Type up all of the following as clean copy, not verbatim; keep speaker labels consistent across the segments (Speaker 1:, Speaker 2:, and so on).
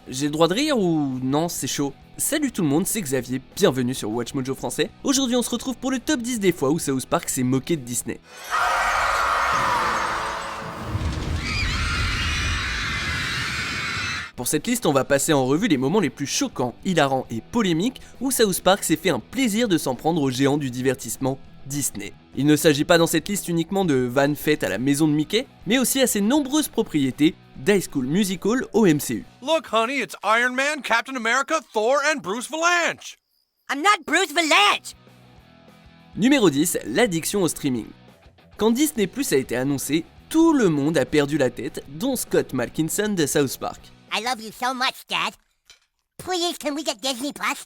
Speaker 1: J'ai le droit de rire ou non, c'est chaud? Salut tout le monde, c'est Xavier, bienvenue sur Watch Mojo français. Aujourd'hui on se retrouve pour le top 10 des fois où South Park s'est moqué de Disney. Pour cette liste, on va passer en revue les moments les plus choquants, hilarants et polémiques où South Park s'est fait un plaisir de s'en prendre aux géants du divertissement, Disney. Il ne s'agit pas dans cette liste uniquement de vannes faites à la maison de Mickey, mais aussi à ses nombreuses propriétés d'High School Musical au MCU.
Speaker 2: Look, honey, it's Iron Man, Captain America, Thor, and Bruce Vilanch.
Speaker 3: I'm not Bruce Vilanch!
Speaker 1: Numéro 10, l'addiction au streaming. Quand Disney Plus a été annoncé, tout le monde a perdu la tête, dont Scott Malkinson de South Park.
Speaker 3: I love you so much, Dad. Please, can we get Disney Plus?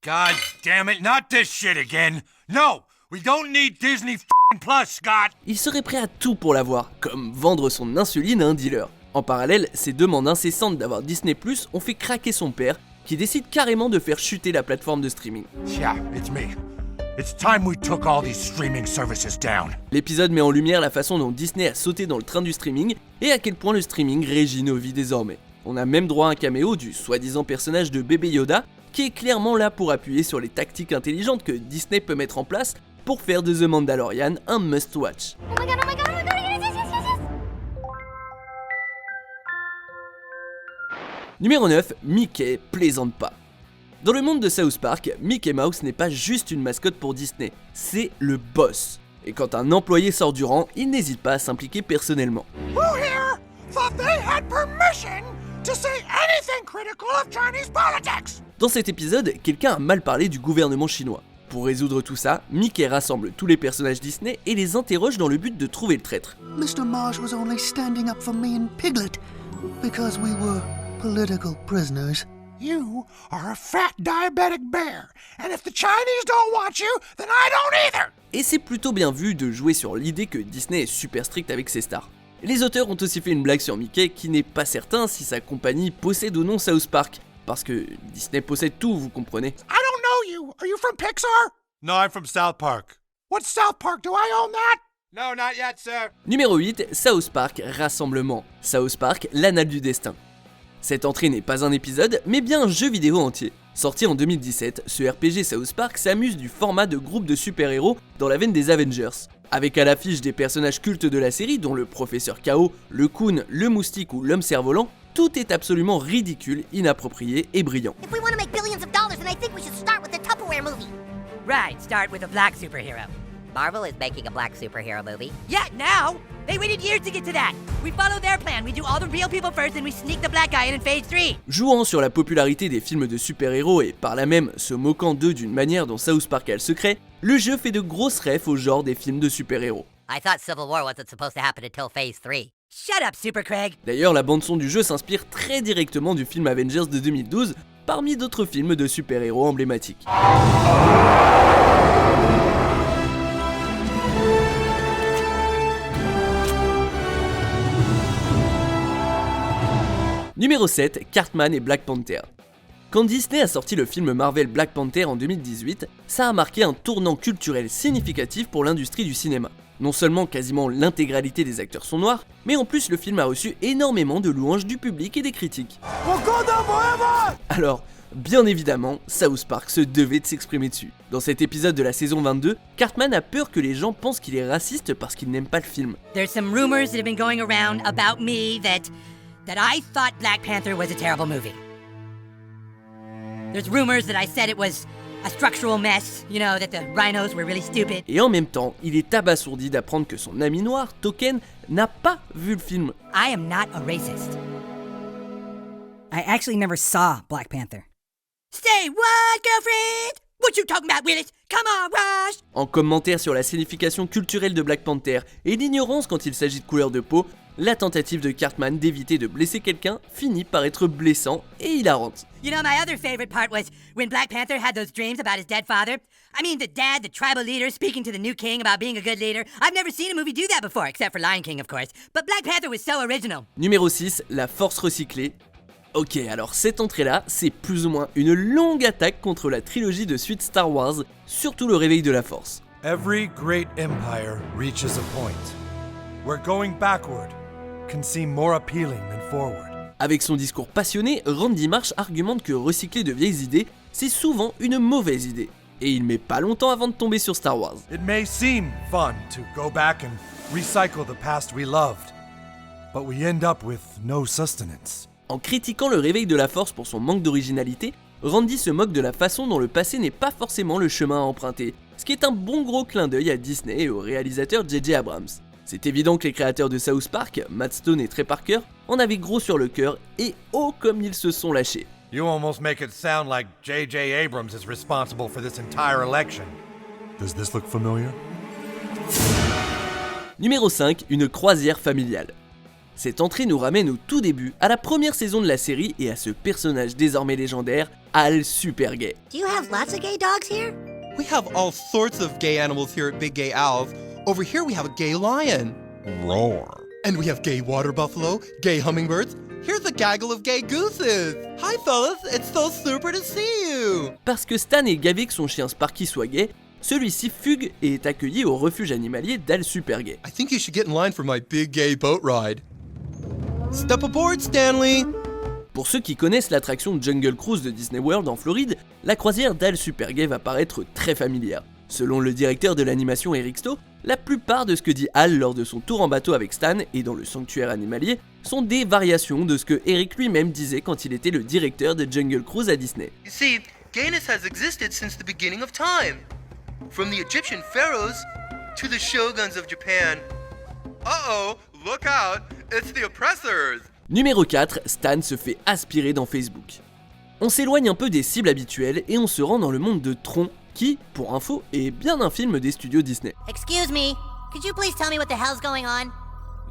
Speaker 2: God damn it, not this shit again. No, we don't need Disney f***ing Plus, Scott.
Speaker 1: Il serait prêt à tout pour l'avoir, comme vendre son insuline à un dealer. En parallèle, ses demandes incessantes d'avoir Disney Plus ont fait craquer son père, qui décide carrément de faire chuter la plateforme de streaming.
Speaker 2: Yeah, it's me. It's time we took all these streaming services down.
Speaker 1: L'épisode met en lumière la façon dont Disney a sauté dans le train du streaming et à quel point le streaming régit nos vies désormais. On a même droit à un caméo du soi-disant personnage de bébé Yoda, qui est clairement là pour appuyer sur les tactiques intelligentes que Disney peut mettre en place pour faire de The Mandalorian un must-watch.
Speaker 3: Oh my god, oh my god, oh my god, yes.
Speaker 1: Numéro 9, Mickey plaisante pas. Dans le monde de South Park, Mickey Mouse n'est pas juste une mascotte pour Disney, c'est le boss. Et quand un employé sort du rang, il n'hésite pas à s'impliquer personnellement.
Speaker 2: Who here thought they had permission to say anything critical of Chinese politics?
Speaker 1: Dans cet épisode, quelqu'un a mal parlé du gouvernement chinois. Pour résoudre tout ça, Mickey rassemble tous les personnages Disney et les interroge dans le but de trouver le traître.
Speaker 4: Mr. Marsh was only standing up for me and Piglet because we were political prisoners.
Speaker 2: You are a fat diabetic bear, and if the Chinese don't want you, then I don't either.
Speaker 1: Et c'est plutôt bien vu de jouer sur l'idée que Disney est super strict avec ses stars. Les auteurs ont aussi fait une blague sur Mickey qui n'est pas certain si sa compagnie possède ou non South Park. Parce que Disney possède tout, vous comprenez.
Speaker 2: I don't know you. Are you from Pixar? No, I'm from South Park. What South Park? Do I own that? No, not yet, sir.
Speaker 1: Numéro 8, South Park Rassemblement. South Park, l'anal du destin. Cette entrée n'est pas un épisode, mais bien un jeu vidéo entier. Sorti en 2017, ce RPG South Park s'amuse du format de groupe de super-héros dans la veine des Avengers. Avec à l'affiche des personnages cultes de la série, dont le professeur Chaos, le Coon, le Moustique ou l'Homme Cerf-Volant, tout est absolument ridicule, inapproprié et brillant.
Speaker 3: If we want to make billions of dollars, then I think we should start with the Tupperware movie.
Speaker 5: Right, start with a black superhero.
Speaker 3: Marvel is making a black superhero movie.
Speaker 5: Yeah, now! They waited years to get to that. We follow their plan. We do all the real people first and we sneak the black guy in phase 3.
Speaker 1: Jouant sur la popularité des films de super-héros et par là même se moquant d'eux d'une manière dont South Park a le secret, le jeu fait de grosses refs au genre des films de super-héros.
Speaker 3: I thought Civil War wasn't supposed to happen until phase 3.
Speaker 5: Shut up, Super Craig.
Speaker 1: D'ailleurs, la bande-son du jeu s'inspire très directement du film Avengers de 2012, parmi d'autres films de super-héros emblématiques. Numéro 7, Cartman et Black Panther. Quand Disney a sorti le film Marvel Black Panther en 2018, ça a marqué un tournant culturel significatif pour l'industrie du cinéma. Non seulement quasiment l'intégralité des acteurs sont noirs, mais en plus le film a reçu énormément de louanges du public et des critiques. Alors, bien évidemment, South Park se devait de s'exprimer dessus. Dans cet épisode de la saison 22, Cartman a peur que les gens pensent qu'il est raciste parce qu'il n'aime pas le film.
Speaker 5: There's some rumors that have been going around about me that I thought Black Panther was a terrible movie. There's rumors that I said it was a structural mess, you know, that the rhinos were really stupid.
Speaker 1: Et en même temps, il est abasourdi d'apprendre que son ami noir, Token, n'a pas vu le film.
Speaker 5: I am not a racist. I actually never saw Black Panther. Say what, girlfriend? What you talking about, Willis? Come on, Rush!
Speaker 1: En commentaire sur la signification culturelle de Black Panther et l'ignorance quand il s'agit de couleur de peau, la tentative de Cartman d'éviter de blesser quelqu'un finit par être blessant et hilarante.
Speaker 5: You know, my other favorite part was when Black Panther had those dreams about his dead father. I mean, the dad, the tribal leader, speaking to the new king about being a good leader. I've never seen a movie do that before, except for Lion King, of course. But Black Panther was so original.
Speaker 1: Numéro 6, la force recyclée. Ok, alors cette entrée-là, c'est plus ou moins une longue attaque contre la trilogie de suite Star Wars, surtout le réveil de la force.
Speaker 6: Every great empire reaches a point where going backward can seem more appealing than forward.
Speaker 1: Avec son discours passionné, Randy Marsh argumente que recycler de vieilles idées, c'est souvent une mauvaise idée. Et il met pas longtemps avant de tomber sur Star Wars.
Speaker 6: It may seem fun to go back and recycle the past we loved, but we end up with no sustenance.
Speaker 1: En critiquant le réveil de la Force pour son manque d'originalité, Randy se moque de la façon dont le passé n'est pas forcément le chemin à emprunter, ce qui est un bon gros clin d'œil à Disney et au réalisateur J.J. Abrams. C'est évident que les créateurs de South Park, Matt Stone et Trey Parker, en avaient gros sur le cœur et oh comme ils se sont lâchés.
Speaker 6: You almost make it sound like J.J. Abrams is responsible for this entire election. Does this look familiar?
Speaker 1: Numéro 5, une croisière familiale. Cette entrée nous ramène au tout début, à la première saison de la série et à ce personnage désormais légendaire, Al Supergay.
Speaker 3: Do you have lots of gay dogs here?
Speaker 7: We have all sorts of gay animals here at Big Gay Al's. Over here we have a gay lion.
Speaker 2: Roar.
Speaker 7: And we have gay water buffalo, gay hummingbirds. Here's a gaggle of gay gooses. Hi fellas, it's so super to see you.
Speaker 1: Parce que Stan est gavé que son chien Sparky soit gay, celui-ci fugue et est accueilli au refuge animalier d'Al Supergay.
Speaker 7: I think you should get in line for my big gay boat ride. Step aboard, Stanley.
Speaker 1: Pour ceux qui connaissent l'attraction Jungle Cruise de Disney World en Floride, la croisière d'Al Supergay va paraître très familière. Selon le directeur de l'animation Eric Stowe, la plupart de ce que dit Al lors de son tour en bateau avec Stan et dans le sanctuaire animalier sont des variations de ce que Eric lui-même disait quand il était le directeur de Jungle Cruise à Disney.
Speaker 7: You see, gayness has existed since the beginning of time. From the Egyptian pharaohs to the shoguns of Japan. Uh-oh, look out, it's the oppressors.
Speaker 1: Numéro 4, Stan se fait aspirer dans Facebook. On s'éloigne un peu des cibles habituelles et on se rend dans le monde de Tron, qui, pour info, est bien un film des studios Disney.
Speaker 3: Excuse me, could you please tell me what the hell's going on?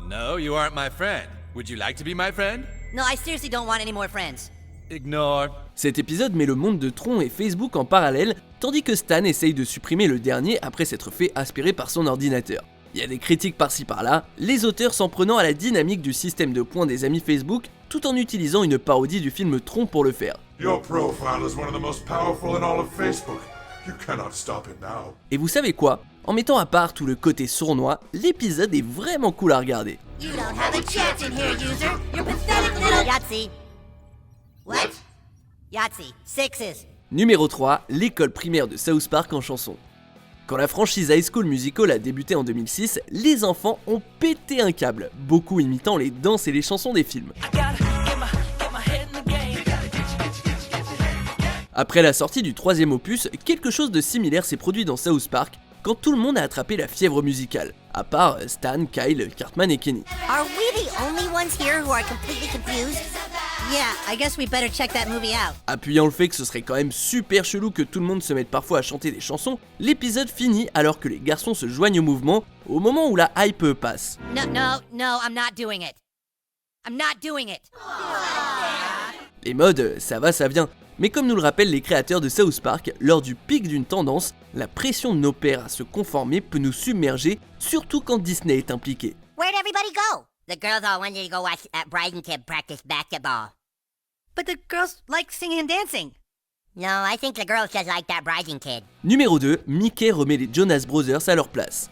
Speaker 8: No, you aren't my friend. Would you like to be my friend?
Speaker 3: No, I seriously don't want any more friends.
Speaker 8: Ignore.
Speaker 1: Cet épisode met le monde de Tron et Facebook en parallèle, tandis que Stan essaye de supprimer le dernier après s'être fait aspirer par son ordinateur. Il y a des critiques par-ci par-là, les auteurs s'en prenant à la dynamique du système de points des amis Facebook, tout en utilisant une parodie du film Tron pour le faire.
Speaker 2: Your profile is one of the most powerful in all of Facebook. You cannot stop it now.
Speaker 1: Et vous savez quoi? En mettant à part tout le côté sournois, l'épisode est vraiment cool à regarder.
Speaker 3: You don't have a chance in here, user. You're pathetic little... Yahtzee. What? Yahtzee. Sixes.
Speaker 1: Numéro 3, l'école primaire de South Park en chanson. Quand la franchise High School Musical a débuté en 2006, les enfants ont pété un câble, beaucoup imitant les danses et les chansons des films. Après la sortie du troisième opus, quelque chose de similaire s'est produit dans South Park, quand tout le monde a attrapé la fièvre musicale, à part Stan, Kyle, Cartman et Kenny.
Speaker 3: Are we the only ones here who are completely confused? Yeah, I guess we better check that movie out.
Speaker 1: Appuyant le fait que ce serait quand même super chelou que tout le monde se mette parfois à chanter des chansons, l'épisode finit alors que les garçons se joignent au mouvement, au moment où la hype passe.
Speaker 3: No, I'm not doing it. I'm not doing it.
Speaker 1: Les modes, ça va, ça vient. Mais comme nous le rappellent les créateurs de South Park, lors du pic d'une tendance, la pression de nos pairs à se conformer peut nous submerger, surtout quand Disney est impliqué.
Speaker 3: Where'd everybody go? The girls all wanted to go watch Bryden Kid practice basketball.
Speaker 5: But the girls like singing and dancing.
Speaker 3: No, I think the girls just like that Bryden Kid.
Speaker 1: Numéro 2, Mickey remet les Jonas Brothers à leur place.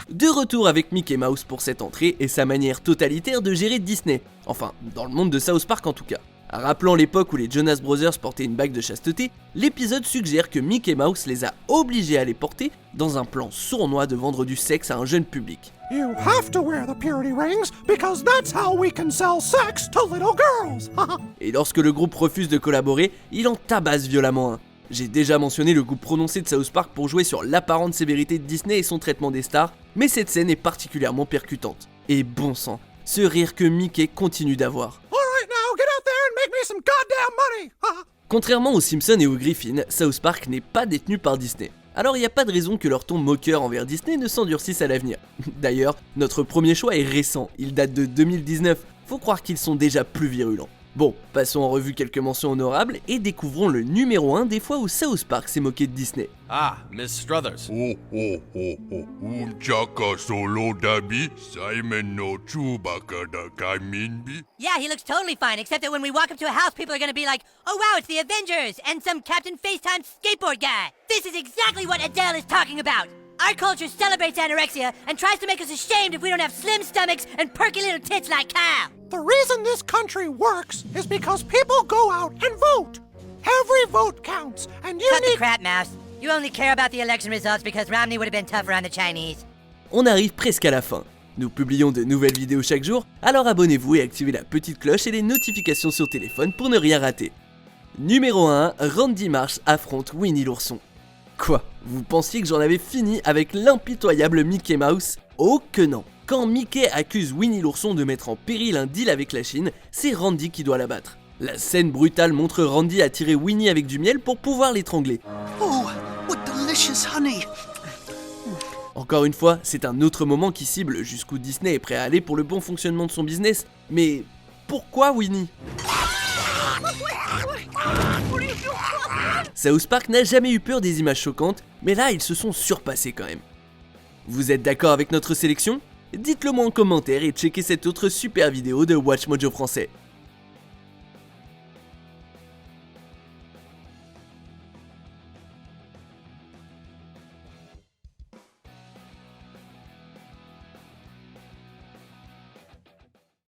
Speaker 1: De retour avec Mickey Mouse pour cette entrée et sa manière totalitaire de gérer Disney, enfin dans le monde de South Park en tout cas. Rappelant l'époque où les Jonas Brothers portaient une bague de chasteté, l'épisode suggère que Mickey Mouse les a obligés à les porter dans un plan sournois de vendre du sexe à un jeune public.
Speaker 4: You have to wear the purity rings because that's how we can sell sex to little girls.
Speaker 1: Et lorsque le groupe refuse de collaborer, il en tabasse violemment un. J'ai déjà mentionné le goût prononcé de South Park pour jouer sur l'apparente sévérité de Disney et son traitement des stars, mais cette scène est particulièrement percutante. Et bon sang, ce rire que Mickey continue d'avoir. Contrairement aux Simpsons et aux Griffins, South Park n'est pas détenu par Disney. Alors il n'y a pas de raison que leur ton moqueur envers Disney ne s'endurcisse à l'avenir. D'ailleurs, notre premier choix est récent, il date de 2019, faut croire qu'ils sont déjà plus virulents. Bon, passons en revue quelques mentions honorables et découvrons le numéro 1 des fois où South Park s'est moqué de Disney.
Speaker 8: Ah, Miss Struthers.
Speaker 2: Chaka solo dabi, Simon no Chewbacca da kaminbi.
Speaker 5: Yeah, he looks totally fine, except that when we walk up to a house, people are gonna be like, oh wow, it's the Avengers, and some Captain FaceTime skateboard guy. This is exactly what Adele is talking about.
Speaker 3: Our culture celebrates anorexia and tries to make us ashamed if we don't have slim stomachs and perky little tits like Kyle.
Speaker 2: The reason this country works is because people go out and vote. Every vote counts, and you
Speaker 5: Cut the
Speaker 2: need...
Speaker 5: crap, Mouse. You only care about the election results because Romney would have been tougher on the Chinese.
Speaker 1: On arrive presque à la fin. Nous publions de nouvelles vidéos chaque jour, alors abonnez-vous et activez la petite cloche et les notifications sur téléphone pour ne rien rater. Numéro 1, Randy Marsh affronte Winnie l'ourson. Quoi, vous pensiez que j'en avais fini avec l'impitoyable Mickey Mouse? Oh que non! Quand Mickey accuse Winnie l'ourson de mettre en péril un deal avec la Chine, c'est Randy qui doit la battre. La scène brutale montre Randy attirer Winnie avec du miel pour pouvoir l'étrangler.
Speaker 4: Oh, what delicious honey.
Speaker 1: Encore une fois, c'est un autre moment qui cible jusqu'où Disney est prêt à aller pour le bon fonctionnement de son business. Mais pourquoi Winnie? South Park n'a jamais eu peur des images choquantes, mais là ils se sont surpassés quand même. Vous êtes d'accord avec notre sélection? Dites-le moi en commentaire et checkez cette autre super vidéo de Watch Mojo français.